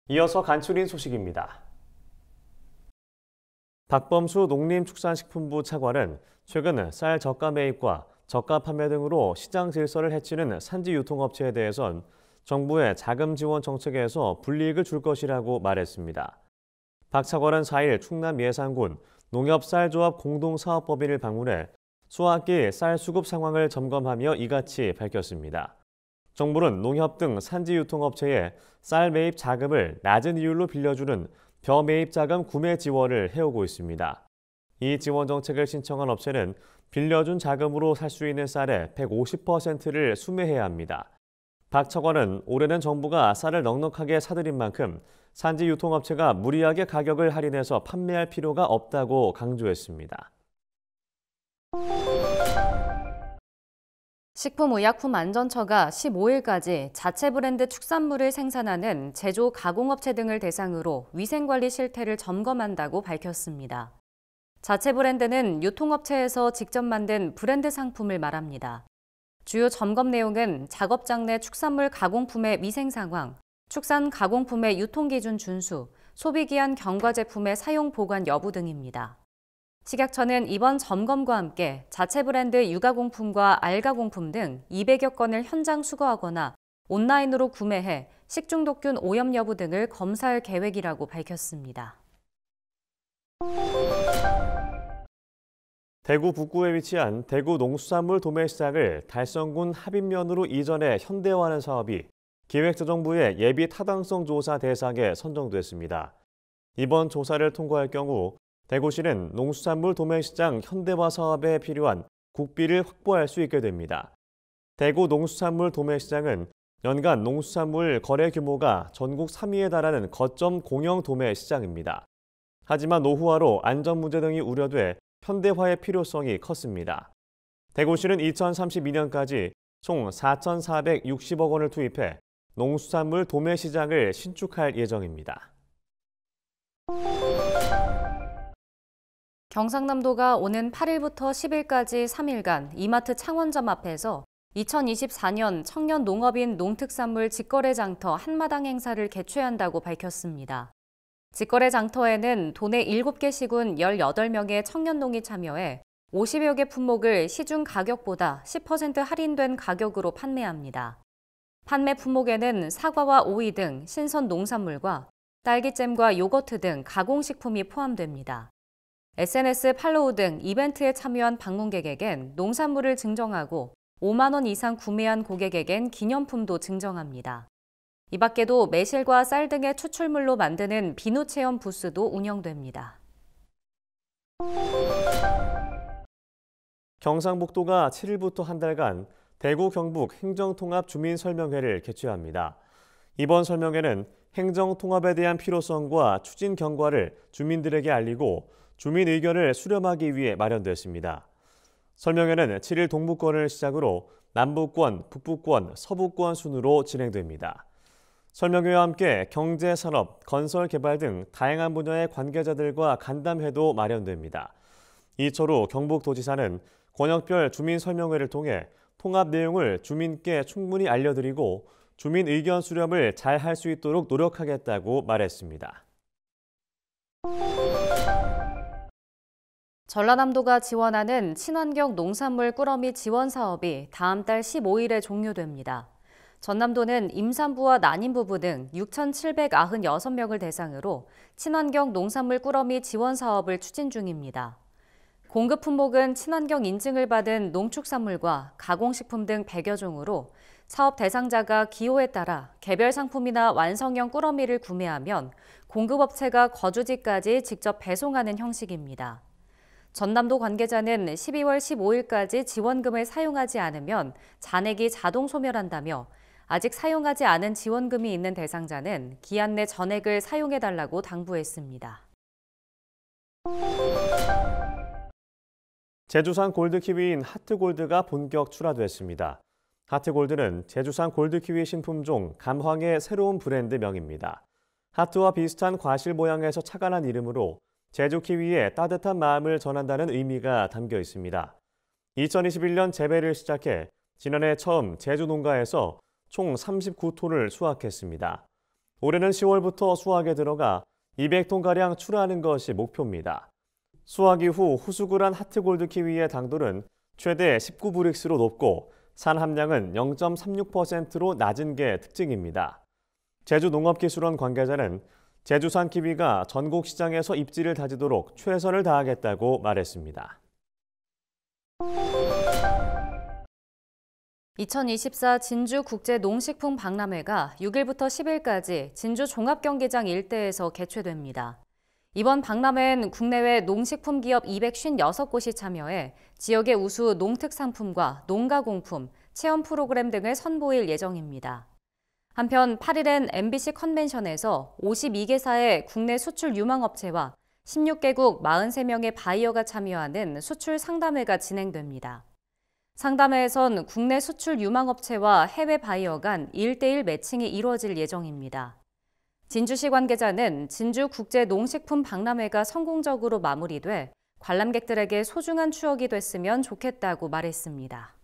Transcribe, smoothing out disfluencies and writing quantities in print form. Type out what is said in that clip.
이어서 간추린 소식입니다. 박범수 농림축산식품부 차관은 최근 쌀 저가 매입과 저가 판매 등으로 시장 질서를 해치는 산지 유통업체에 대해선 정부의 자금 지원 정책에서 불이익을 줄 것이라고 말했습니다. 박 차관은 4일 충남 예산군 농협쌀조합 공동사업법인을 방문해 수확기 쌀 수급 상황을 점검하며 이같이 밝혔습니다. 정부는 농협 등 산지 유통업체에 쌀 매입 자금을 낮은 이율로 빌려주는 벼매입 자금 구매 지원을 해오고 있습니다. 이 지원 정책을 신청한 업체는 빌려준 자금으로 살 수 있는 쌀의 150%를 수매해야 합니다. 박 차관은 올해는 정부가 쌀을 넉넉하게 사들인 만큼 산지 유통업체가 무리하게 가격을 할인해서 판매할 필요가 없다고 강조했습니다. 식품의약품안전처가 15일까지 자체 브랜드 축산물을 생산하는 제조 가공업체 등을 대상으로 위생관리 실태를 점검한다고 밝혔습니다. 자체 브랜드는 유통업체에서 직접 만든 브랜드 상품을 말합니다. 주요 점검 내용은 작업장 내 축산물 가공품의 위생 상황, 축산 가공품의 유통기준 준수, 소비기한 경과 제품의 사용 보관 여부 등입니다. 식약처는 이번 점검과 함께 자체 브랜드 유가공품과 알가공품 등 200여 건을 현장 수거하거나 온라인으로 구매해 식중독균 오염 여부 등을 검사할 계획이라고 밝혔습니다. 대구 북구에 위치한 대구 농수산물 도매시장을 달성군 합인면으로 이전해 현대화하는 사업이 기획재정부의 예비 타당성 조사 대상에 선정됐습니다. 이번 조사를 통과할 경우 대구시는 농수산물 도매시장 현대화 사업에 필요한 국비를 확보할 수 있게 됩니다. 대구 농수산물 도매시장은 연간 농수산물 거래 규모가 전국 3위에 달하는 거점 공영 도매시장입니다. 하지만 노후화로 안전 문제 등이 우려돼 현대화의 필요성이 컸습니다. 대구시는 2032년까지 총 4,460억 원을 투입해 농수산물 도매시장을 신축할 예정입니다. 경상남도가 오는 8일부터 10일까지 3일간 이마트 창원점 앞에서 2024년 청년 농업인 농특산물 직거래 장터 한마당 행사를 개최한다고 밝혔습니다. 직거래 장터에는 도내 7개 시군 18명의 청년농이 참여해 50여 개 품목을 시중 가격보다 10% 할인된 가격으로 판매합니다. 판매 품목에는 사과와 오이 등 신선 농산물과 딸기잼과 요거트 등 가공식품이 포함됩니다. SNS 팔로우 등 이벤트에 참여한 방문객에겐 농산물을 증정하고 5만 원 이상 구매한 고객에겐 기념품도 증정합니다. 이 밖에도 매실과 쌀 등의 추출물로 만드는 비누 체험 부스도 운영됩니다. 경상북도가 7일부터 한 달간 대구 경북 행정통합주민설명회를 개최합니다. 이번 설명회는 행정통합에 대한 필요성과 추진 경과를 주민들에게 알리고 주민 의견을 수렴하기 위해 마련됐습니다. 설명회는 7일 동부권을 시작으로 남부권, 북부권, 서부권 순으로 진행됩니다. 설명회와 함께 경제, 산업, 건설, 개발 등 다양한 분야의 관계자들과 간담회도 마련됩니다. 이철우 경북도지사는 권역별 주민 설명회를 통해 통합 내용을 주민께 충분히 알려드리고 주민 의견 수렴을 잘 할 수 있도록 노력하겠다고 말했습니다. 전라남도가 지원하는 친환경 농산물 꾸러미 지원 사업이 다음 달 15일에 종료됩니다. 전남도는 임산부와 난임부부 등 6,796명을 대상으로 친환경 농산물 꾸러미 지원 사업을 추진 중입니다. 공급 품목은 친환경 인증을 받은 농축산물과 가공식품 등 100여 종으로 사업 대상자가 기호에 따라 개별 상품이나 완성형 꾸러미를 구매하면 공급업체가 거주지까지 직접 배송하는 형식입니다. 전남도 관계자는 12월 15일까지 지원금을 사용하지 않으면 잔액이 자동 소멸한다며 아직 사용하지 않은 지원금이 있는 대상자는 기한 내 전액을 사용해달라고 당부했습니다. 제주산 골드키위인 하트골드가 본격 출하됐습니다. 하트골드는 제주산 골드키위 신품종 감황의 새로운 브랜드명입니다. 하트와 비슷한 과실 모양에서 착안한 이름으로 제주 키위의 따뜻한 마음을 전한다는 의미가 담겨 있습니다. 2021년 재배를 시작해 지난해 처음 제주 농가에서 총 39톤을 수확했습니다. 올해는 10월부터 수확에 들어가 200톤가량 출하하는 것이 목표입니다. 수확 이후 후숙을 한 하트골드 키위의 당도는 최대 19브릭스로 높고 산 함량은 0.36%로 낮은 게 특징입니다. 제주농업기술원 관계자는 제주산 키위가 전국 시장에서 입지를 다지도록 최선을 다하겠다고 말했습니다. 2024 진주국제농식품 박람회가 6일부터 10일까지 진주 종합경기장 일대에서 개최됩니다. 이번 박람회엔 국내외 농식품 기업 256곳이 참여해 지역의 우수 농특상품과 농가공품, 체험 프로그램 등을 선보일 예정입니다. 한편 8일엔 MBC 컨벤션에서 52개사의 국내 수출 유망업체와 16개국 43명의 바이어가 참여하는 수출 상담회가 진행됩니다. 상담회에선 국내 수출 유망업체와 해외 바이어 간 1대1 매칭이 이루어질 예정입니다. 진주시 관계자는 진주국제농식품 박람회가 성공적으로 마무리돼 관람객들에게 소중한 추억이 됐으면 좋겠다고 말했습니다.